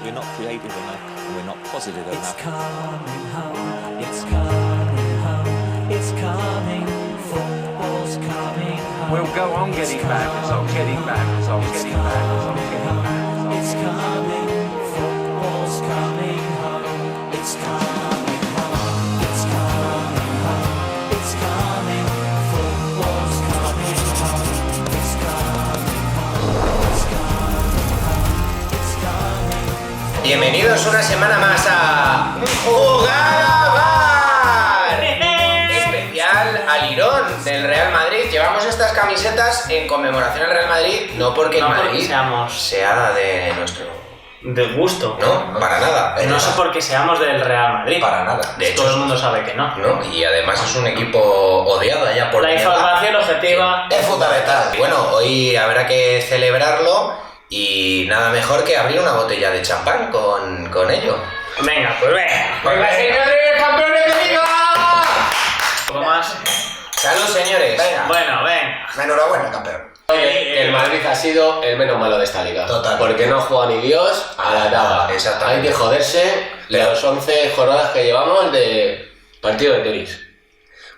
we're not creative enough, and we're not positive enough. It's coming home, it's coming home, it's coming, football's coming home. We'll go on getting back, it's on getting back, it's on getting back, it's on getting back. It's coming, football's coming home, it's coming home, it's coming home, it's coming, football's coming home, it's coming home, it's coming home, it's coming. Bienvenidos una semana más a Jugada Bar, especial al Irón del Real Madrid. Llevamos estas camisetas en conmemoración al Real Madrid, no porque el Madrid sea de nuestro del gusto. No, para nada. No sé por qué seamos del Real Madrid. Para nada. De hecho, todo el mundo sabe que no. No, y además es un equipo odiado allá por la información objetiva es fundamental. Bueno, hoy habrá que celebrarlo y nada mejor que abrir una botella de champán con ello. Venga, pues venga. ¡Venga, señores, campeones de liga! ¿Cómo más? ¡Salud, señores! Venga. Bueno, venga. Enhorabuena, campeón. Oye, el Madrid ha sido el menos malo de esta liga. Total. Porque no juega ni Dios a la tabla. Exactamente. Hay que joderse las 11 jornadas que llevamos de partido de tenis.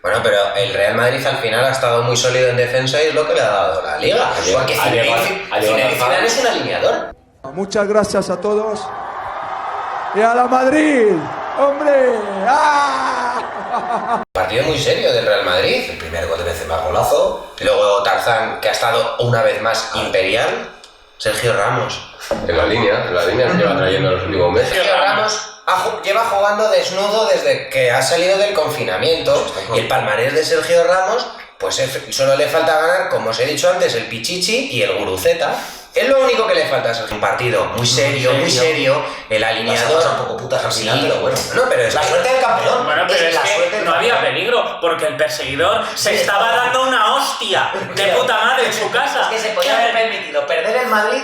Bueno, pero el Real Madrid al final ha estado muy sólido en defensa y es lo que le ha dado la liga. Porque Zidane es un alineador. Muchas gracias a todos. ¡Y a la Madrid! ¡Hombre! ¡Ah! Partido muy serio del Real Madrid. El primer gol de Benzema, golazo. Luego Tarzán, que ha estado una vez más imperial. Sergio Ramos. En la línea que lleva trayendo los últimos meses. Sergio Ramos lleva jugando desnudo desde que ha salido del confinamiento. Y el palmarés de Sergio Ramos, pues solo le falta ganar, como os he dicho antes, el Pichichi y el Guruceta. Es lo único que le falta. Es un partido muy serio. El alineador un poco putas al final, pero bueno. No, pero es la suerte del campeón. Bueno, pero es que no había peligro, porque el perseguidor se estaba dando una hostia de puta madre en su casa. Es que se podía haber permitido perder el Madrid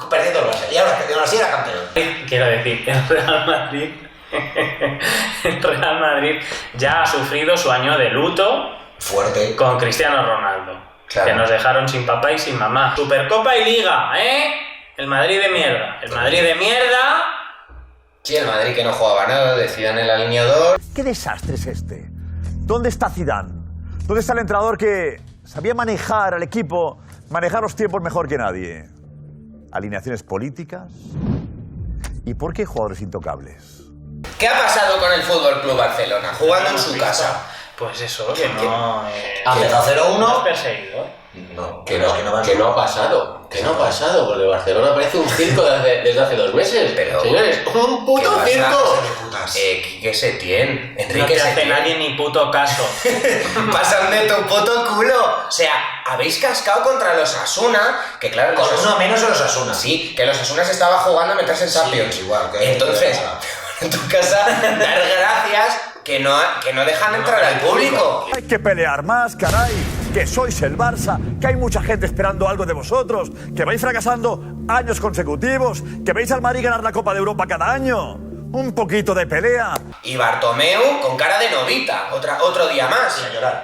perdiendo el Barça. Y ahora sí era campeón. Quiero decir, el Real Madrid ya ha sufrido su año de luto fuerte con Cristiano Ronaldo. Claro. Que nos dejaron sin papá y sin mamá. Supercopa y Liga, ¿eh? El Madrid de mierda. El Madrid de mierda. Sí, el Madrid que no jugaba nada, decían el alineador. ¿Qué desastre es este? ¿Dónde está Zidane? ¿Dónde está el entrenador que sabía manejar al equipo, manejar los tiempos mejor que nadie? Alineaciones políticas. ¿Y por qué jugadores intocables? ¿Qué ha pasado con el Fútbol Club Barcelona? Jugando en su casa. Pues eso, que no... Ha empezado 0-1. ¿No perseguido? No, que no ha pasado. Que no ha pasado, porque Barcelona parece un circo desde hace 2 meses. Pero, señores, un puto circo. Quique Setién, Enrique no te hace Setién. nadie ni puto caso. Pasan de tu puto culo. O sea, habéis cascado contra los Asuna, que claro... Con uno menos de los Asuna. Sí, que los Asuna se estaba jugando a meterse en Champions. Sí, igual. Entonces, en tu casa, dar gracias que no dejan entrar al público. Hay que pelear más, caray. Que sois el Barça, que hay mucha gente esperando algo de vosotros, que vais fracasando años consecutivos, que veis al Madrid ganar la Copa de Europa cada año. Un poquito de pelea. Y Bartomeu con cara de novita, otro día más.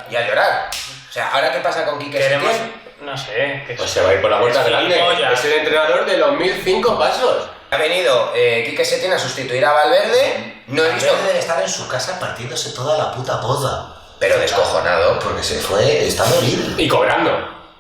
Y a llorar. O sea, ¿ahora qué pasa con Quique Setién? No sé. Pues se va a ir por la puerta grande. Es el entrenador de los 1005 pasos. Ha venido Quique Setién a sustituir a Valverde. No he visto... Valverde debe estar en su casa partiéndose toda la puta poza. Pero descojonado. Porque se fue, está dolido. Y cobrando.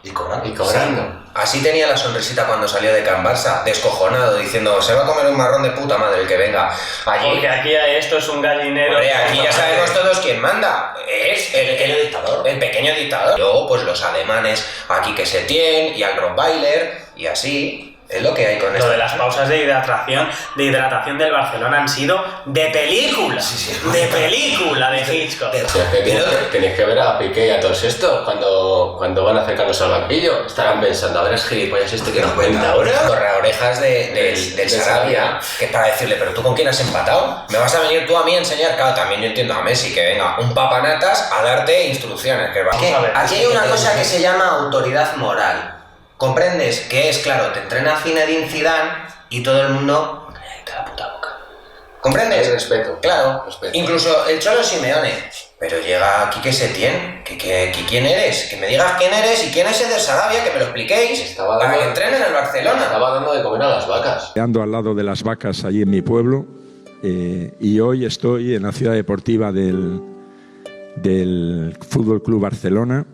Y cobrando. Sí. Así tenía la sonrisita cuando salió de Can Barça, descojonado, diciendo, se va a comer un marrón de puta madre el que venga. Allí. Porque aquí esto es un gallinero. Hombre, aquí ya sabemos todos quién manda. Es el pequeño dictador. El pequeño dictador. Luego, pues los alemanes, a Quique Setién y al Rottweiler, y así. Es lo que hay con esto. Lo de las pausas de hidratación del Barcelona han sido de película. De película de Hitchcock. Tenéis que ver a Piqué y a todos estos cuando van acercándose al banquillo. Estarán pensando, a ver, es gilipollas este que nos cuenta ahora. Correorejas del Sarabia, que es para decirle, pero tú con quién has empatado. ¿Me vas a venir tú a mí a enseñar? Claro, también yo entiendo a Messi que venga un papanatas a darte instrucciones. Aquí hay una cosa que se llama autoridad moral. ¿Comprendes? Que es, claro, te entrena Zinedine Zidane y todo el mundo... ¡Cállate la puta boca! ¿Comprendes? Respeto. Claro. Respeto. Incluso el Cholo Simeone. Pero llega Quique Setién, ¿quién eres? Que me digas quién eres y quién es Eder Sarabia, que me lo expliquéis, para que entrene en el Barcelona. Estaba dando de comer a las vacas. Ando al lado de las vacas allí en mi pueblo y hoy estoy en la ciudad deportiva del Fútbol Club Barcelona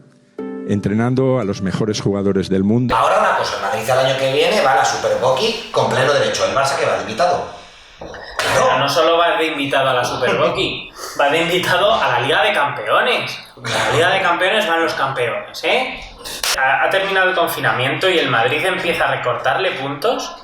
entrenando a los mejores jugadores del mundo. Ahora una cosa, el Madrid el año que viene va a la Superboki con pleno derecho. El Barça que va de invitado. Pero no solo va de invitado a la Superboki, va de invitado a la Liga de Campeones. La Liga de Campeones van los campeones, ¿eh? Ha terminado el confinamiento y el Madrid empieza a recortarle puntos.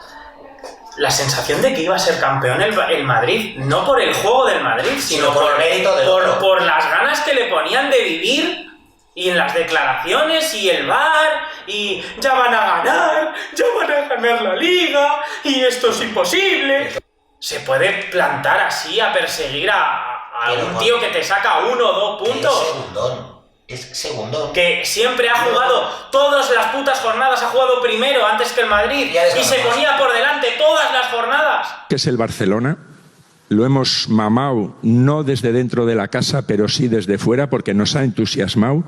La sensación de que iba a ser campeón el Madrid, no por el juego del Madrid, sino por el mérito por las ganas que le ponían de vivir. Y en las declaraciones, y el VAR, y ya van a ganar la Liga, y esto es imposible. Se puede plantar así a perseguir a un tío que te saca 1 o 2 puntos. Es segundón. Que siempre ha jugado, todas las putas jornadas ha jugado primero antes que el Madrid, y se ponía por delante todas las jornadas. Que es el Barcelona. Lo hemos mamado, no desde dentro de la casa, pero sí desde fuera, porque nos ha entusiasmado.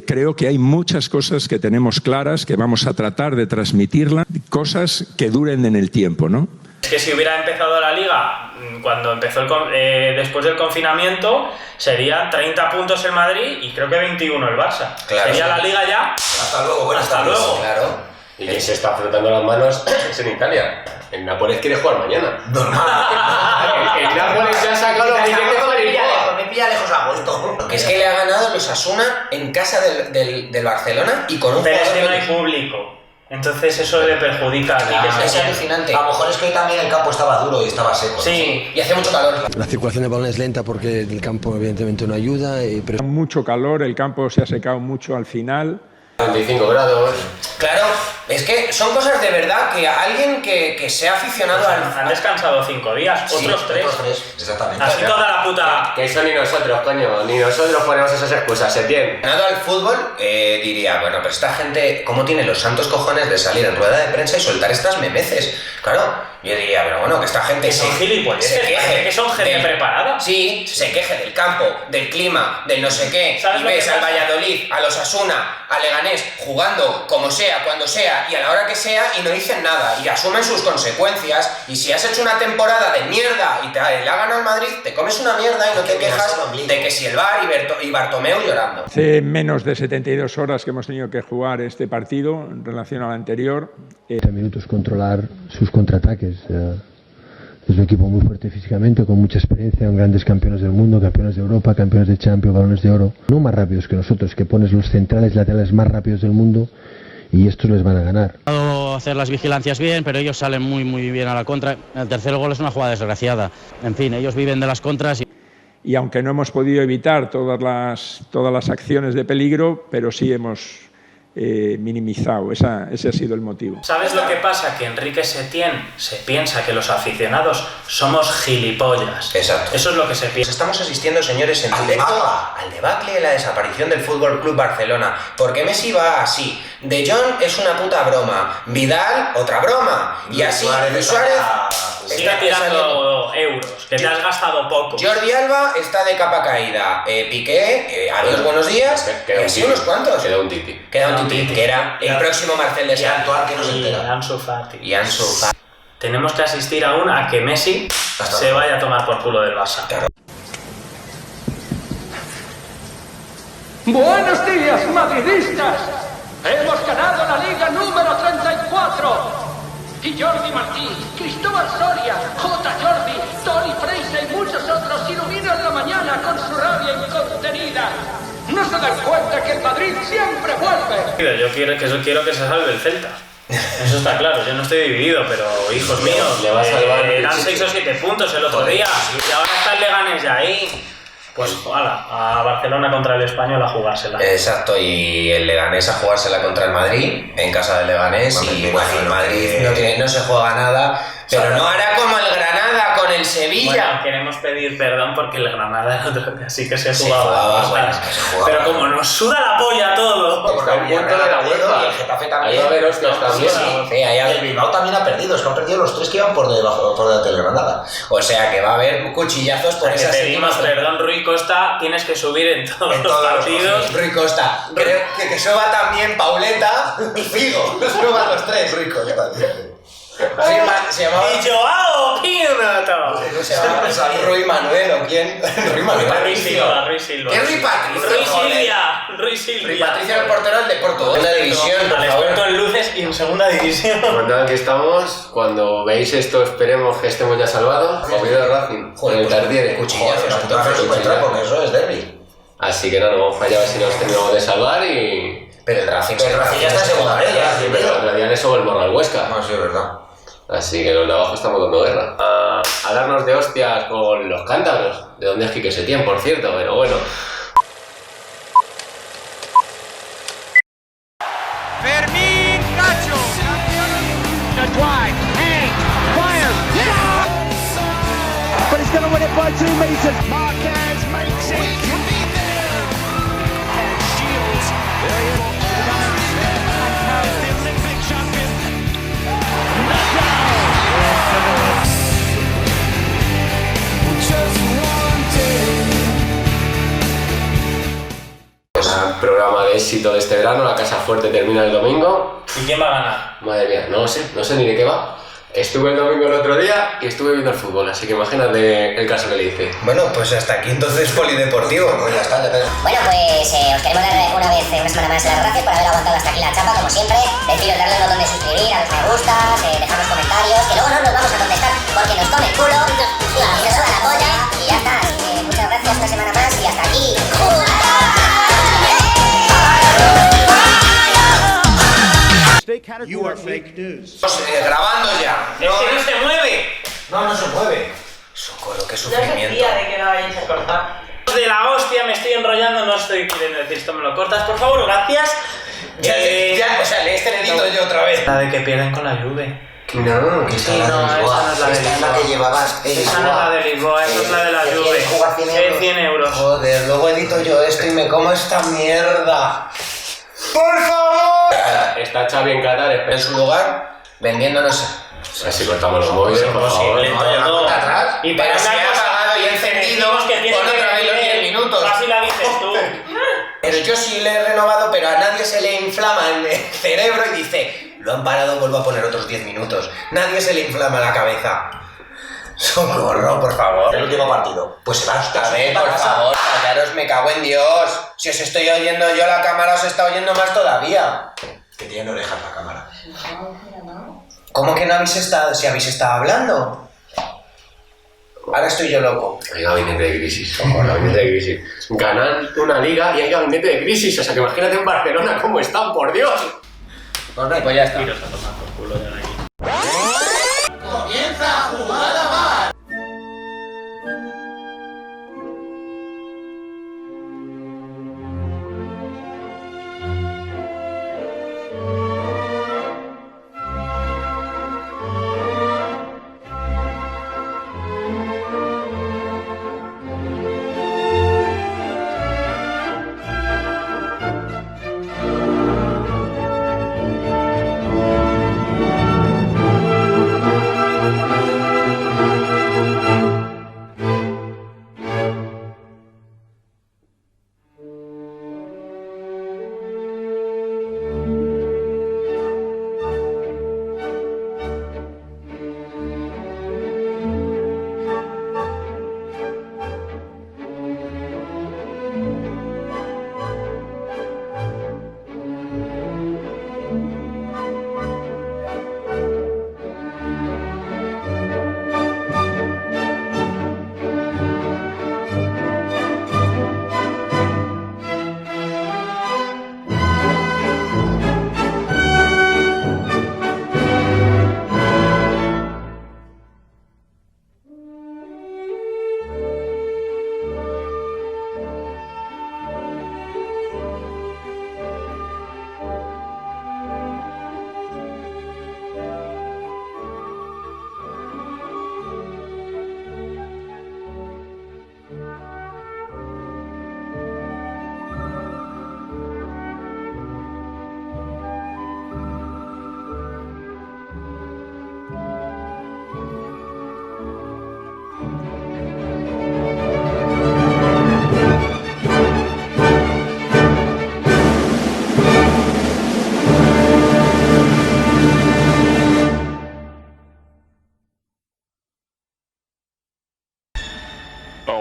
Creo que hay muchas cosas que tenemos claras, que vamos a tratar de transmitirlas, cosas que duren en el tiempo, ¿no? Es que si hubiera empezado la Liga cuando empezó después del confinamiento, serían 30 puntos el Madrid y creo que 21 el Barça. Claro, sería la Liga ya. Hasta luego, bueno, hasta luego. Claro. Y que se está frotando las manos es en Italia. El Nápoles quiere jugar mañana. Normal. El Nápoles ya ha sacado los billetes con el Lisboa. Me pilla lejos a gusto. Porque es que le ha ganado el Osasuna en casa del Barcelona y con un Pero es jugador que no hay público. Entonces eso le perjudica a Quique es Setién. alucinante. A lo mejor es que hoy también el campo estaba duro y estaba seco. Sí. Y hace mucho calor. La circulación de balón es lenta porque el campo evidentemente no ayuda. Pero... Mucho calor, el campo se ha secado mucho al final. 25 grados. Claro, es que son cosas de verdad que alguien que sea aficionado Han descansado 5 días, Sí, otros 3. exactamente. Así toda la puta... Que eso ni nosotros, coño. Ni nosotros ponemos esas excusas, Setién. aficionado al fútbol, diría, bueno, pero esta gente, ¿cómo tiene los santos cojones de salir en rueda de prensa y soltar estas memeces? Claro, yo diría, pero bueno, que esta gente Que son gilipolleces, parece que son gente preparada. Sí, se queje del campo, del clima, del no sé qué, ¿Sabes y lo que ves al pasa? Valladolid, a los Osasuna, a Leganés, jugando como sea, cuando sea y a la hora que sea y no dicen nada y asumen sus consecuencias. Y si has hecho una temporada de mierda y le ha ganado el Madrid, te comes una mierda y no te quejas de que si el VAR y Bartomeu llorando. Hace menos de 72 horas que hemos tenido que jugar este partido en relación al anterior. 30 minutos controlar sus contraataques. Es un equipo muy fuerte físicamente, con mucha experiencia, con grandes campeones del mundo, campeones de Europa, campeones de Champions, balones de oro. No más rápidos que nosotros, que pones los centrales laterales más rápidos del mundo y estos les van a ganar. Hacer las vigilancias bien, pero ellos salen muy bien a la contra. El tercer gol es una jugada desgraciada. En fin, ellos viven de las contras. Y aunque no hemos podido evitar todas las acciones de peligro, pero sí hemos minimizado. Ese ha sido el motivo. ¿Sabes lo que pasa? Que Enrique Setién se piensa que los aficionados somos gilipollas. Exacto. Eso es lo que se piensa. Estamos asistiendo, señores, en directo al debacle de la desaparición del Fútbol Club Barcelona. Porque Messi va así. De Jong es una puta broma. Vidal, otra broma. Y así, Suárez sigue tirando euros, que te has gastado poco. Jordi Alba está de capa caída. Piqué, adiós, buenos días. Y así unos cuantos. Queda un Titi. Queda un Titi, que era el próximo Marcel de Y Antoine, que no se entera. Ansu Fati. Y Ansu Fati. Tenemos que asistir aún a que Messi se vaya a tomar por culo del Barça. Claro. Buenos días, madridistas. Hemos ganado la Liga número 34. Y Jordi Martí, Cristóbal Soria, J. Jordi, Toni Freise y muchos otros iluminan la mañana con su rabia incontenida. ¿No se dan cuenta que el Madrid siempre vuelve? Yo quiero que se salve el Celta. Eso está claro, yo no estoy dividido, pero hijos míos, le va a salvar eran 6 o 7 puntos el otro día y ahora está el Leganés ya ahí. Pues ala, a Barcelona contra el Español a jugársela. Exacto, y el Leganés a jugársela contra el Madrid, en casa del Leganés, y bueno, el Madrid no se juega nada, pero no hará como el Granada con el el Sevilla. Bueno, queremos pedir perdón porque el Granada el otro día sí que se Se jugaba. jugaba, bueno, cosas. que se jugaba. Pero como nos suda la polla todo. Está un punto de la Y UEFA. el Getafe Ahí también. va a haber hostias también. Sí, ahí El Bilbao también ha perdido, es que han perdido los 3 que iban por delante del Granada. O sea que va a haber cuchillazos por Que esa pedimos séptima. perdón, Rui Costa, tienes que subir en todos los partidos. Rui Costa. Creo que suba también Pauleta y Figo. Suban los 3. Rui Costa. Se llamaba. Y Joao Pinto. Se llamaba Rui Manuel o quién. Rui Manuel. Rui Silva, Rui Silva. ¿Qué Rui Patricio? Rui joder? Silvia. Rui Silvia. Rui Patricio era el portero del Deporto. Segunda división, por Al favor. experto en luces y en segunda división. Cuando aquí estamos, cuando veis esto, esperemos que estemos ya salvados. Movido de Racing, con el Tardiere. Cuchillazos, No entonces. se encuentra porque eso es derbi. Así que no, nos vamos para allá a ver si nos terminamos de salvar y... Pero el Racing ya está en segunda vez, ya. Pero otro día le sobó el morro al Huesca. No, sí, es verdad. Así que los de abajo estamos dando guerra. A darnos de hostias con los cántabros. De donde es Quique Setién, por cierto, pero bueno. Fermín Cacho. But he's going to win it by 2 meters. Marquez makes it. And Shields. The Olympic champion. Programa de éxito de este verano, la Casa Fuerte termina el domingo. ¿Y quién va a ganar? Madre mía, no sé ni de qué va. Estuve el domingo el otro día y estuve viendo el fútbol, así que imagínate el caso que le hice. Bueno, pues hasta aquí entonces Polideportivo. Pues ya está, ya está. Bueno, pues os queremos dar una semana más las gracias por haber aguantado hasta aquí la chapa, como siempre. Deciros darle al botón de suscribir, a los me gustas, dejar los comentarios, que luego no nos vamos a contestar porque nos come el culo y nos suda la polla. Y ya está, así que muchas gracias una semana más y hasta aquí. You are fake news. Grabando ya. ¡Es que no se mueve! No se mueve. Socorro, qué Yo sufrimiento. sentía de que no vayáis a cortar. De la hostia, me estoy enrollando, no estoy queriendo decir esto, me lo cortas, por favor, gracias. Ya, o sea, le este dedito yo otra vez. La de que pierden con la Juve. No, Que Sí, no, esa no es la de esta es la Lisboa. que llevabas. Esa no es la de Lisboa, esa es la de la Juve. ¿Quieres jugar 100 euros? 100 euros. Joder, luego edito yo esto y me como esta mierda. ¡Por favor! Está Xavi en Qatar, En su lugar, vendiéndonos. Así cortamos los móviles, por favor. Imposible, No, ya no todo. cuenta atrás. Y Pero para si una ha cosa, apagado y encendido, decimos que tiene pon que otra vez los venir, 10 minutos. Así la dices tú. Pero yo sí le he renovado, pero a nadie se le inflama el cerebro y dice, lo han parado, vuelvo a poner otros 10 minutos. Nadie se le inflama la cabeza. Socorro, por favor. El último partido. Pues se va A ver, por favor, callaros, me cago en Dios. Si os estoy oyendo yo, la cámara os está oyendo más todavía. Que tiene orejas la cámara. ¿Cómo que no habéis estado? Si habéis estado hablando. Ahora estoy yo loco. Hay gabinete de crisis, ojo, gabinete de crisis. Ganan una liga y hay gabinete de crisis, o sea que imagínate en Barcelona cómo están, por Dios. Pues ya está. Iros a tomar por culo de aquí. Comienza Jugada Bar.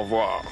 revoir.